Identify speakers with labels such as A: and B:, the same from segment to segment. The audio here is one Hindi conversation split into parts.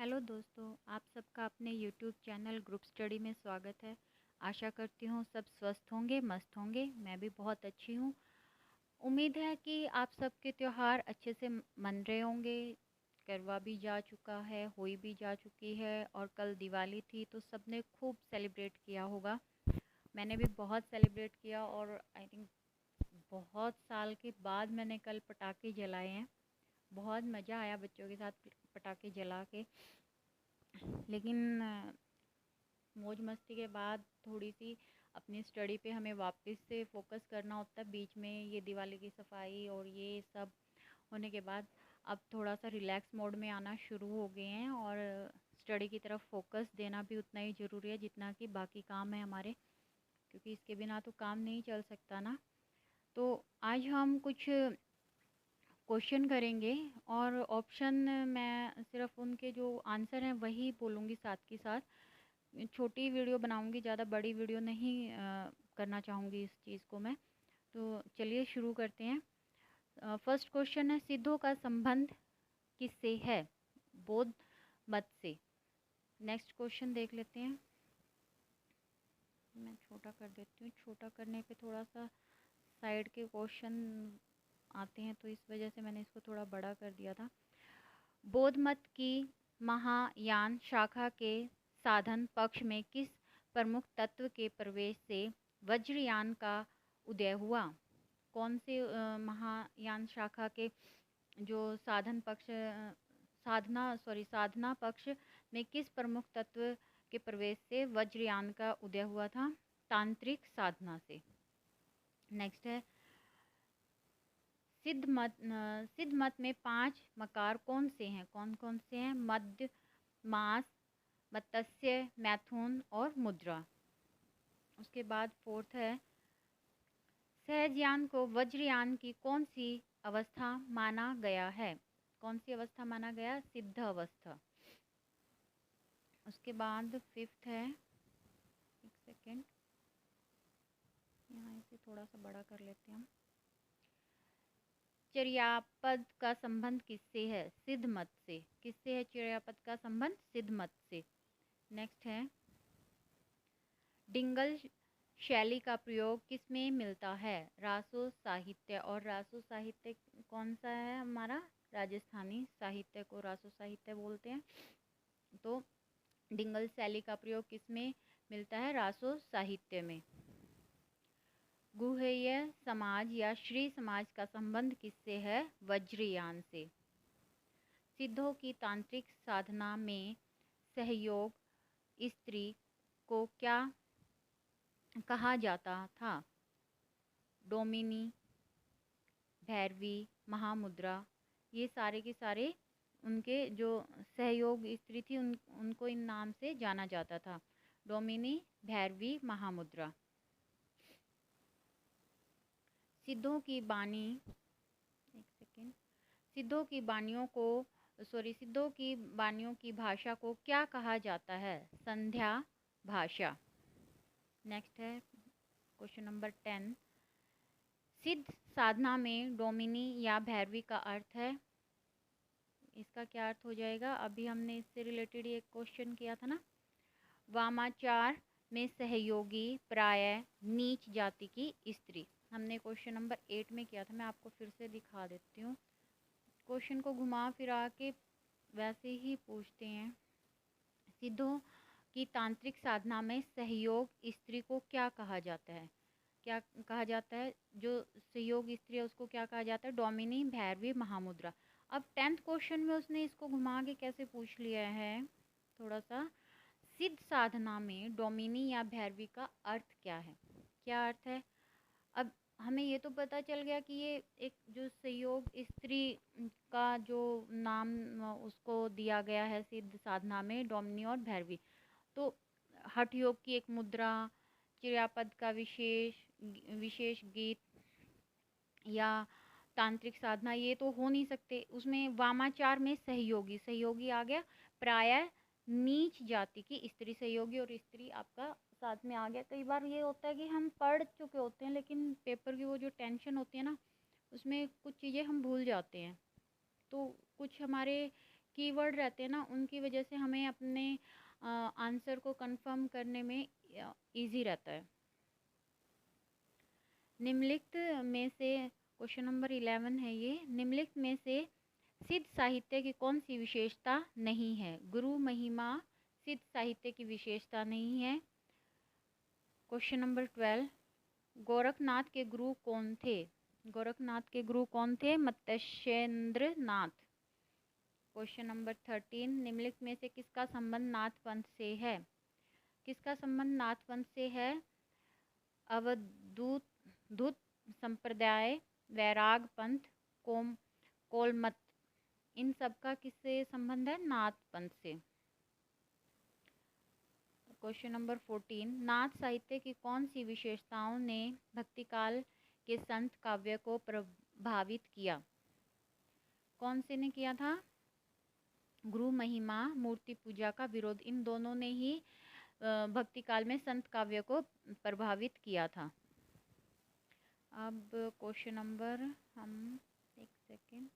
A: हेलो दोस्तों, आप सबका अपने YouTube चैनल ग्रुप स्टडी में स्वागत है। आशा करती हूँ सब स्वस्थ होंगे, मस्त होंगे। मैं भी बहुत अच्छी हूँ। उम्मीद है कि आप सबके त्यौहार अच्छे से मन रहे होंगे। करवा भी जा चुका है, होली भी जा चुकी है और कल दिवाली थी तो सबने खूब सेलिब्रेट किया होगा। मैंने भी बहुत सेलिब्रेट किया और आई थिंक बहुत साल के बाद मैंने कल पटाखे जलाए हैं। बहुत मज़ा आया बच्चों के साथ पटाखे जला के। लेकिन मौज मस्ती के बाद थोड़ी सी अपनी स्टडी पे हमें वापस से फोकस करना होता है। बीच में ये दिवाली की सफाई और ये सब होने के बाद अब थोड़ा सा रिलैक्स मोड में आना शुरू हो गए हैं और स्टडी की तरफ फोकस देना भी उतना ही ज़रूरी है जितना कि बाकी काम है हमारे, क्योंकि इसके बिना तो काम नहीं चल सकता ना। तो आज हम कुछ क्वेश्चन करेंगे और ऑप्शन मैं सिर्फ उनके जो आंसर हैं वही बोलूँगी, साथ के साथ छोटी वीडियो बनाऊंगी, ज़्यादा बड़ी वीडियो नहीं करना चाहूँगी इस चीज़ को मैं। तो चलिए शुरू करते हैं। फर्स्ट क्वेश्चन है, सिद्धों का संबंध किससे है? बौद्ध मत से। नेक्स्ट क्वेश्चन देख लेते हैं। मैं छोटा कर देती हूँ, छोटा करने पे थोड़ा सा साइड के क्वेश्चन आते हैं तो इस वजह से मैंने इसको थोड़ा बड़ा कर दिया था। बौद्ध मत की महायान शाखा के साधन पक्ष में किस प्रमुख तत्व के प्रवेश से वज्रयान का उदय हुआ? कौन से महायान शाखा के जो साधना पक्ष में किस प्रमुख तत्व के प्रवेश से वज्रयान का उदय हुआ था? तांत्रिक साधना से। नेक्स्ट है, सिद्ध मत में 5 मकार कौन से हैं? कौन कौन से हैं? मध्य, मास, मत्स्य, मैथुन और मुद्रा। उसके बाद फोर्थ है, सहजयान को वज्रयान की कौन सी अवस्था माना गया है? कौन सी अवस्था माना गया? सिद्ध अवस्था। उसके बाद फिफ्थ है, एक सेकेंड, यहाँ इसे थोड़ा सा बड़ा कर लेते हैं हम। चर्यापद का संबंध किससे है? सिद्ध मत से। किससे है चर्यापद का संबंध? सिद्ध मत से। नेक्स्ट है, डिंगल शैली का प्रयोग किसमें मिलता है? रासो साहित्य। और रासो साहित्य कौन सा है हमारा? राजस्थानी साहित्य को रासो साहित्य बोलते हैं। तो डिंगल शैली का प्रयोग किसमें मिलता है? रासो साहित्य में। गुह्य समाज या श्री समाज का संबंध किससे है? वज्रयान से। सिद्धों की तांत्रिक साधना में सहयोग स्त्री को क्या कहा जाता था? डोमिनी, भैरवी, महामुद्रा। ये सारे के सारे उनके जो सहयोग स्त्री थी उनको इन नाम से जाना जाता था। डोमिनी, भैरवी, महामुद्रा। सिद्धों की बानी, एक सेकेंड, सिद्धों की बानियों की भाषा को क्या कहा जाता है? संध्या भाषा। नेक्स्ट है क्वेश्चन नंबर 10, सिद्ध साधना में डोमिनी या भैरवी का अर्थ है? इसका क्या अर्थ हो जाएगा? अभी हमने इससे रिलेटेड एक क्वेश्चन किया था ना। वामाचार में सहयोगी प्रायः नीच जाति की स्त्री। हमने क्वेश्चन नंबर 8 में किया था, मैं आपको फिर से दिखा देती हूँ। क्वेश्चन को घुमा फिरा के वैसे ही पूछते हैं। सिद्धों की तांत्रिक साधना में सहयोग स्त्री को क्या कहा जाता है? क्या कहा जाता है? जो सहयोग स्त्री है उसको क्या कहा जाता है? डोमिनी, भैरवी, महामुद्रा। अब 10th क्वेश्चन में उसने इसको घुमा के कैसे पूछ लिया है थोड़ा सा। सिद्ध साधना में डोमिनी या भैरवी का अर्थ क्या है? क्या अर्थ है? अब हमें ये तो पता चल गया कि ये एक जो सहयोग स्त्री का जो नाम उसको दिया गया है सिद्ध साधना में, डोमिनी और भैरवी। तो हठ योग की एक मुद्रा, क्रियापद का विशेष गीत या तांत्रिक साधना, ये तो हो नहीं सकते। उसमें वामाचार में सहयोगी आ गया। प्रायः नीच जाति की स्त्री, सहयोगी और स्त्री आपका साथ में आ गया। कई बार ये होता है कि हम पढ़ चुके होते हैं लेकिन पेपर की वो जो टेंशन होती है ना, उसमें कुछ चीज़ें हम भूल जाते हैं। तो कुछ हमारे कीवर्ड रहते हैं ना, उनकी वजह से हमें अपने आंसर को कंफर्म करने में इजी रहता है। निम्नलिखित में से क्वेश्चन नंबर 11 है ये, निम्नलिखित में से सिद्ध साहित्य की कौन सी विशेषता नहीं है? गुरु महिमा सिद्ध साहित्य की विशेषता नहीं है। क्वेश्चन नंबर 12, गोरखनाथ के गुरु कौन थे? गोरखनाथ के गुरु कौन थे? मत्स्येंद्र नाथ। क्वेश्चन नंबर 13, निम्नलिखित में से किसका संबंध नाथ पंथ से है? किसका संबंध नाथ पंथ से है? अवधूत धूत संप्रदाय, वैराग पंथ, कोलमत, इन सब का किससे संबंध है? नाथ पंथ से। क्वेश्चन नंबर 14, नाथ साहित्य की कौन सी विशेषताओं ने भक्तिकाल के संत काव्य को प्रभावित किया? कौन से ने किया था? गुरु महिमा, मूर्ति पूजा का विरोध, इन दोनों ने ही भक्तिकाल में संत काव्य को प्रभावित किया था। अब क्वेश्चन नंबर हम एक सेकेंड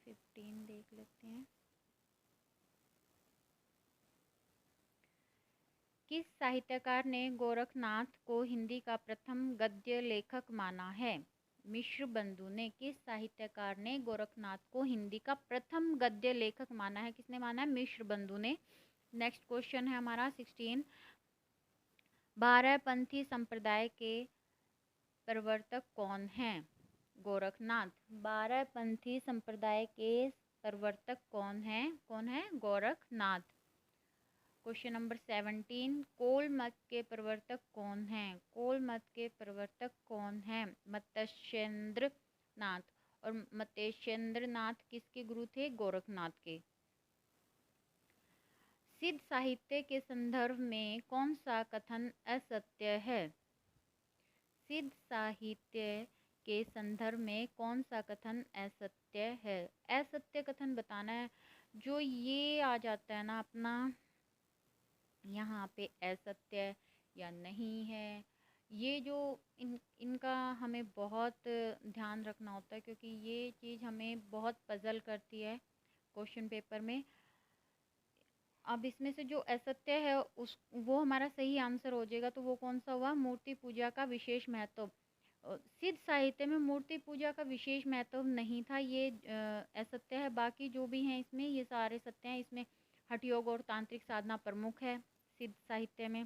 A: 15 देख लेते हैं। किस साहित्यकार ने गोरखनाथ को हिंदी का प्रथम गद्य लेखक माना है? मिश्र बंधु ने। किस साहित्यकार ने गोरखनाथ को हिंदी का प्रथम गद्य लेखक माना है? किसने माना है? मिश्र बंधु ने। नेक्स्ट क्वेश्चन है हमारा 16, बारहपंथी संप्रदाय के प्रवर्तक कौन हैं? गोरखनाथ। बारहपंथी संप्रदाय के प्रवर्तक कौन हैं? कौन है? गोरखनाथ। क्वेश्चन नंबर 17, कोल मत के प्रवर्तक कौन हैं? कोल मत के प्रवर्तक कौन हैं? मत्स्येंद्र नाथ। और मत्स्येंद्र नाथ किसके गुरु थे? गोरखनाथ के। सिद्ध साहित्य के संदर्भ में कौन सा कथन असत्य है? सिद्ध साहित्य के संदर्भ में कौन सा कथन असत्य है? असत्य कथन बताना है। जो ये आ जाता है ना अपना यहाँ पे असत्य या नहीं है, ये जो इनका हमें बहुत ध्यान रखना होता है, क्योंकि ये चीज़ हमें बहुत पजल करती है क्वेश्चन पेपर में। अब इसमें से जो असत्य है उस वो हमारा सही आंसर हो जाएगा, तो वो कौन सा हुआ? मूर्ति पूजा का विशेष महत्व। सिद्ध साहित्य में मूर्ति पूजा का विशेष महत्व नहीं था, ये असत्य है। बाकी जो भी हैं इसमें ये सारे सत्य हैं। इसमें हठयोग और तांत्रिक साधना प्रमुख है सिद्ध साहित्य में।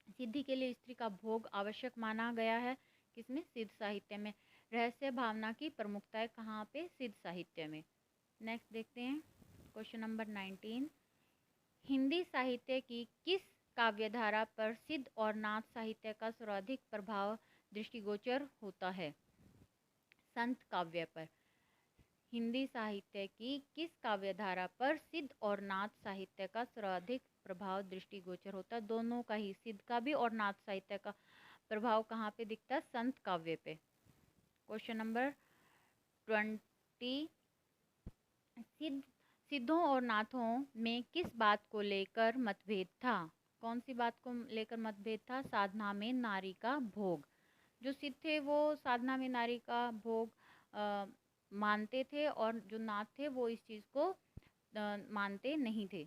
A: सिद्धि के लिए स्त्री का भोग आवश्यक माना गया है किसमें? सिद्ध साहित्य में। रहस्य भावना की प्रमुखता है कहाँ पे? सिद्ध साहित्य में। नेक्स्ट देखते हैं क्वेश्चन नंबर 19, हिंदी साहित्य की किस काव्यधारा पर सिद्ध और नाथ साहित्य का सर्वाधिक प्रभाव दृष्टिगोचर होता है? संत काव्य पर। हिंदी साहित्य की किस काव्यधारा पर सिद्ध और नाथ साहित्य का सर्वाधिक प्रभाव दृष्टिगोचर होता है? दोनों का ही, सिद्ध का भी और नाथ साहित्य का प्रभाव कहाँ पे दिखता है? संत काव्य पे। क्वेश्चन नंबर 20, सिद्धों और नाथों में किस बात को लेकर मतभेद था? कौन सी बात को लेकर मतभेद था? साधना में नारी का भोग। जो सिद्ध थे वो साधना में नारी का भोग मानते थे, और जो नाथ थे वो इस चीज़ को मानते नहीं थे।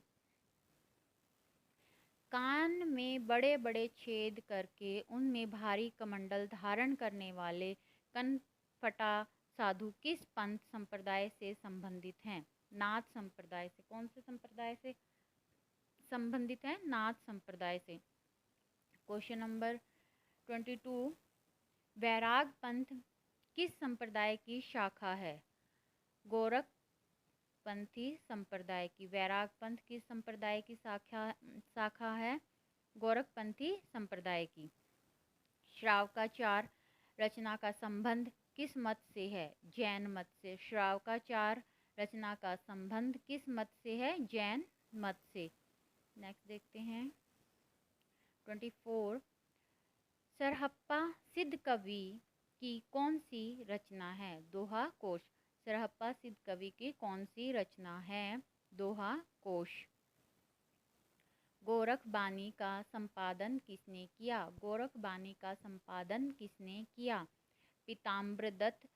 A: कान में बड़े बड़े छेद करके उनमें भारी कमंडल धारण करने वाले कनफटा साधु किस पंथ संप्रदाय से संबंधित हैं? नाथ संप्रदाय से। कौन से संप्रदाय से संबंधित है? नाथ संप्रदाय से। क्वेश्चन नंबर 22, वैराग पंथ किस संप्रदाय की शाखा है? गोरखपंथी संप्रदाय की। वैराग पंथ किस संप्रदाय की शाखा है? गोरखपंथी संप्रदाय की। श्रावकाचार रचना का संबंध किस मत से है? जैन मत से। श्रावकाचार रचना का संबंध किस मत से है? जैन मत से। नेक्स्ट देखते हैं 24, सरहप्पा सिद्ध कवि की कौन सी रचना है? दोहा कोश। सरहप्पा सिद्ध कवि की कौन सी रचना है? दोहा कोश। गोरखबानी का संपादन किसने किया? गोरखबानी का संपादन किसने किया? पीताम्बरदत्त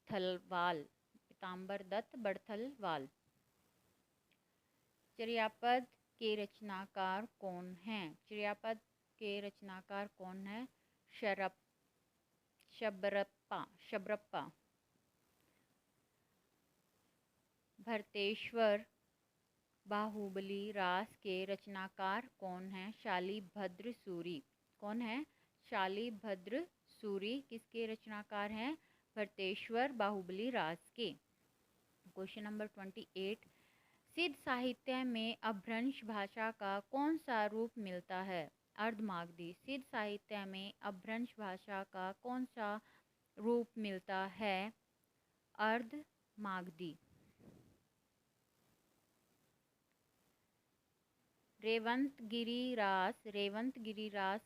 A: बड़थलवाल, पीताम्बर दत्त बड़थलवाल। चर्यापद के रचनाकार कौन हैं? चर्यापद के रचनाकार कौन है? शबरप्पा। भरतेश्वर बाहुबली रास के रचनाकार कौन है? शालिभद्र सूरी। कौन है? शालिभद्र सूरी किसके रचनाकार हैं? भरतेश्वर बाहुबली रास के। क्वेश्चन नंबर 28, सिद्ध साहित्य में अपभ्रंश भाषा का कौन सा रूप मिलता है? अर्धमागधी। सिद्ध साहित्य में अपभ्रंश भाषा का कौन सा रूप मिलता है? अर्धमागधी। रेवंतगिरी रास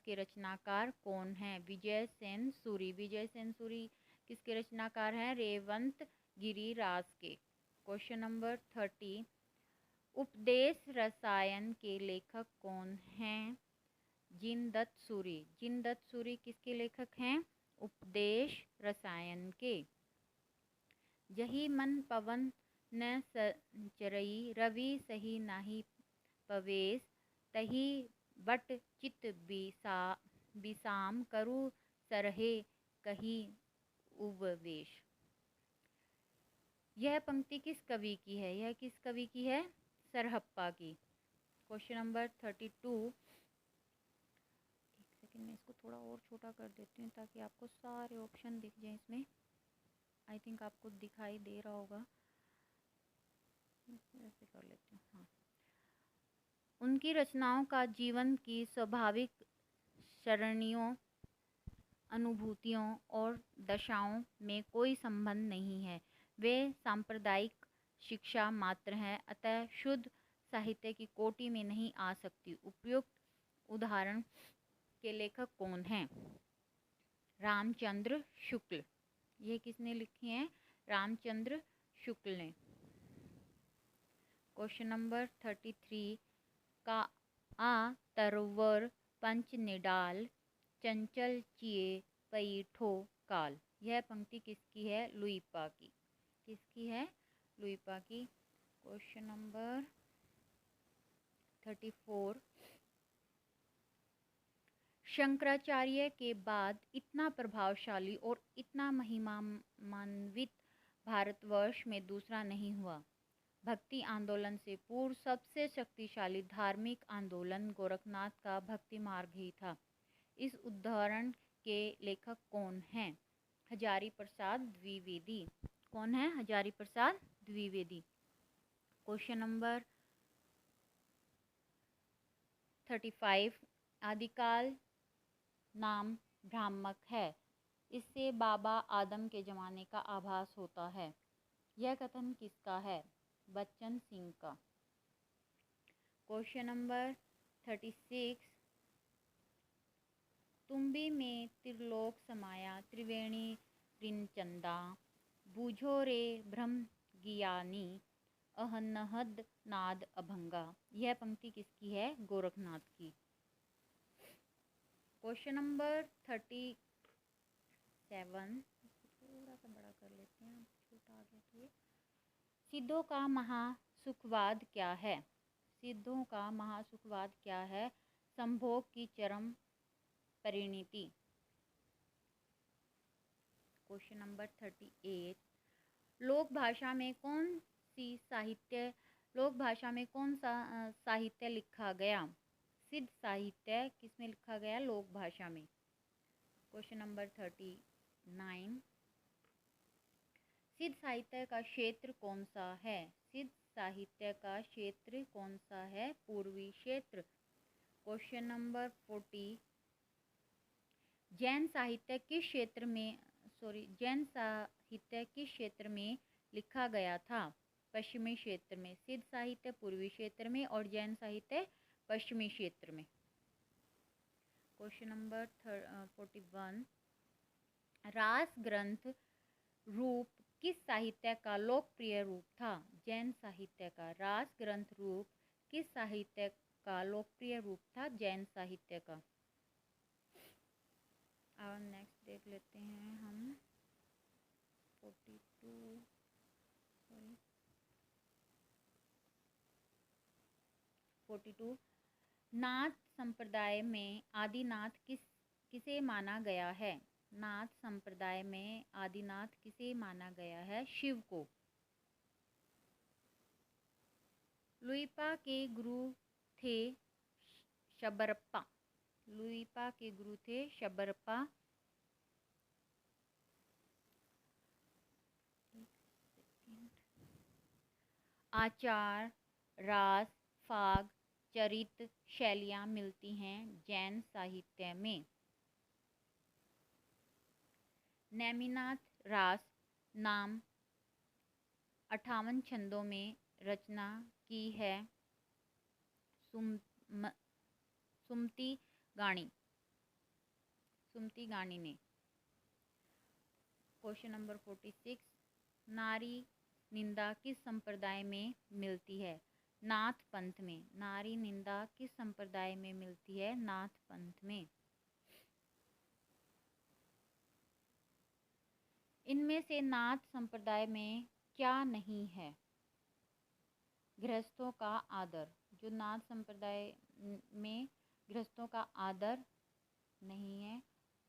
A: के रचनाकार कौन हैं? विजय सेन सूरी। विजय सेन सूरी किसके रचनाकार हैं? रेवंतगिरी रास के। क्वेश्चन नंबर 30, उपदेश रसायन के लेखक कौन हैं? जिनदत्त सूरी। जिनदत्त सूरी किसके लेखक हैं? उपदेश रसायन के। जही मन पवन न संचरई, रवि सही नाही पवेश, तही बट चित बिसाम, करु सरहे कही उपवेश। यह पंक्ति किस कवि की है? यह किस कवि की है? सरहप्पा की। क्वेश्चन नंबर 32, एक सेकंड में इसको थोड़ा और छोटा कर देती हूँ ताकि आपको सारे ऑप्शन दिख जाएं इसमें। आई थिंक आपको दिखाई दे रहा होगा, ऐसे कर लेती हूँ। हाँ, उनकी रचनाओं का जीवन की स्वाभाविक सरणियों, अनुभूतियों और दशाओं में कोई संबंध नहीं है। वे सांप्रदायिक शिक्षा मात्र हैं, अतः शुद्ध साहित्य की कोटि में नहीं आ सकती। उपयुक्त उदाहरण के लेखक कौन हैं? रामचंद्र शुक्ल। ये किसने लिखी हैं? रामचंद्र शुक्ल ने। क्वेश्चन नंबर 33, का आ तरवर पंच निडाल, चंचल चिए पैठो काल। यह पंक्ति किसकी है? लुइपा की। किसकी है? लुइपा की। क्वेश्चन नंबर 34, शंकराचार्य के बाद इतना प्रभावशाली और इतना महिमान्वित भारतवर्ष में दूसरा नहीं हुआ। भक्ति आंदोलन से पूर्व सबसे शक्तिशाली धार्मिक आंदोलन गोरखनाथ का भक्ति मार्ग ही था। इस उदाहरण के लेखक कौन हैं? हजारी प्रसाद द्विवेदी। कौन है? हजारी प्रसाद द्विवेदी। क्वेश्चन नंबर 35, आदिकाल नाम भ्रामक है, इससे बाबा आदम के ज़माने का आभास होता है। यह कथन किसका है? बच्चन सिंह का। क्वेश्चन नंबर 36, तुम्बी में त्रिलोक समाया, त्रिवेणी रिनचंदा, बूझो रे ब्रह्म ज्ञानी, अहनहद नाद अभंगा। यह पंक्ति किसकी है? गोरखनाथ की। क्वेश्चन नंबर 37, थोड़ा सा बड़ा कर लेते हैं, छोटा आ गया तो ये। सिद्धों का महासुखवाद क्या है? सिद्धों का महासुखवाद क्या है? संभोग की चरम परिणति। क्वेश्चन नंबर 38, लोक भाषा में कौन सा साहित्य लिखा गया? सिद्ध साहित्य किसमें लिखा गया? लोक भाषा में। क्वेश्चन नंबर 39, सिद्ध साहित्य का क्षेत्र कौन सा है? सिद्ध साहित्य का क्षेत्र कौन सा है? पूर्वी क्षेत्र। क्वेश्चन नंबर 40, जैन साहित्य किस क्षेत्र में लिखा गया था? पश्चिमी क्षेत्र में। सिद्ध साहित्य पूर्वी क्षेत्र में और जैन साहित्य पश्चिमी क्षेत्र में। क्वेश्चन नंबर 41, रास ग्रंथ रूप किस साहित्य का लोकप्रिय रूप था? जैन साहित्य का। रास ग्रंथ रूप किस साहित्य का लोकप्रिय रूप था? जैन साहित्य का। और नेक्स्ट देख लेते हैं हम 42 नाथ संप्रदाय में आदिनाथ किसे माना गया है? नाथ संप्रदाय में आदिनाथ किसे माना गया है? शिव को। लुइपा के गुरु थे शबरप्पा। लुइपा के गुरु थे शबरप्पा। आचार, रास, फाग, चरित शैलियाँ मिलती हैं जैन साहित्य में। नेमिनाथ रास नाम 58 छंदों में रचना की है सुमति गाणी ने। क्वेश्चन नंबर 46 नारी निंदा किस संप्रदाय में मिलती है? नाथ पंथ में। नारी निंदा किस संप्रदाय में मिलती है? नाथ पंथ में। इनमें से नाथ संप्रदाय में क्या नहीं है? गृहस्थों का आदर। जो नाथ संप्रदाय में गृहस्थों का आदर नहीं है,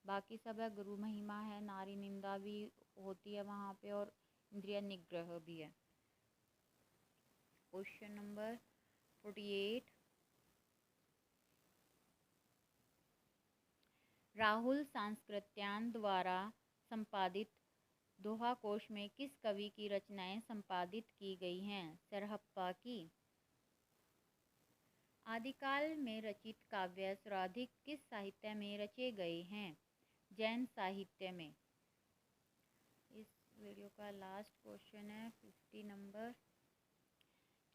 A: बाकी सब है। गुरु महिमा है, नारी निंदा भी होती है वहाँ पे, और इंद्रिय निग्रह भी है। क्वेश्चन नंबर 48 राहुल सांस्कृत्यान द्वारा संपादित दोहा कोश में किस कवि की रचनाएं संपादित की गई हैं? सरहप्पा की। आदिकाल में रचित काव्य सर्वाधिक किस साहित्य में रचे गए हैं? जैन साहित्य में। इस वीडियो का लास्ट क्वेश्चन है 50 नंबर।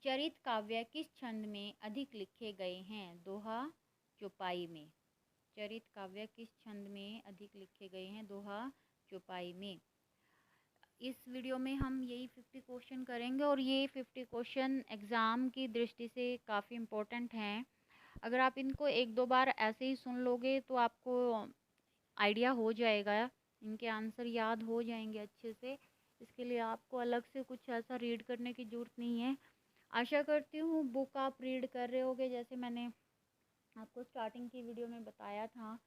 A: चरित काव्य किस छंद में अधिक लिखे गए हैं? दोहा चौपाई में। चरित काव्य किस छंद में अधिक लिखे गए हैं? दोहा चौपाई में। इस वीडियो में हम यही 50 क्वेश्चन करेंगे, और ये 50 क्वेश्चन एग्ज़ाम की दृष्टि से काफ़ी इम्पोर्टेंट हैं। अगर आप इनको एक दो बार ऐसे ही सुन लोगे तो आपको आइडिया हो जाएगा, इनके आंसर याद हो जाएंगे अच्छे से। इसके लिए आपको अलग से कुछ ऐसा रीड करने की ज़रूरत नहीं है। आशा करती हूँ बुक आप रीड कर रहे होगे, जैसे मैंने आपको स्टार्टिंग की वीडियो में बताया था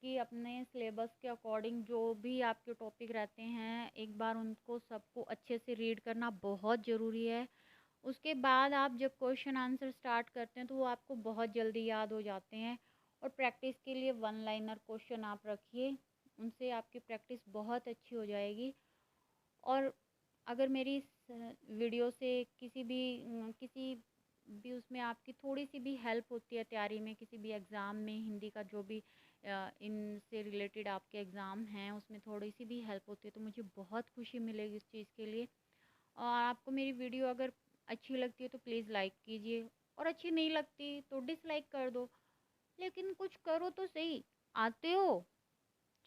A: कि अपने सिलेबस के अकॉर्डिंग जो भी आपके टॉपिक रहते हैं, एक बार उनको सबको अच्छे से रीड करना बहुत ज़रूरी है। उसके बाद आप जब क्वेश्चन आंसर स्टार्ट करते हैं तो वो आपको बहुत जल्दी याद हो जाते हैं। और प्रैक्टिस के लिए वन लाइनर क्वेश्चन आप रखिए, उनसे आपकी प्रैक्टिस बहुत अच्छी हो जाएगी। और अगर मेरी इस वीडियो से किसी भी उसमें आपकी थोड़ी सी भी हेल्प होती है तैयारी में, किसी भी एग्ज़ाम में, हिंदी का जो भी इनसे रिलेटेड आपके एग्ज़ाम हैं उसमें थोड़ी सी भी हेल्प होती है, तो मुझे बहुत खुशी मिलेगी इस चीज़ के लिए। और आपको मेरी वीडियो अगर अच्छी लगती है तो प्लीज़ लाइक कीजिए, और अच्छी नहीं लगती तो डिसलाइक कर दो, लेकिन कुछ करो तो सही। आते हो,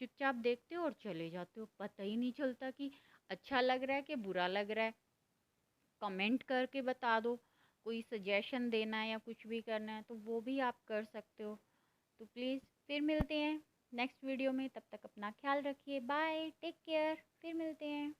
A: चुपचाप देखते हो और चले जाते हो, पता ही नहीं चलता कि अच्छा लग रहा है कि बुरा लग रहा है। कमेंट करके बता दो, कोई सजेशन देना है या कुछ भी करना है तो वो भी आप कर सकते हो। तो प्लीज़ फिर मिलते हैं नेक्स्ट वीडियो में, तब तक अपना ख्याल रखिए। बाय, टेक केयर, फिर मिलते हैं।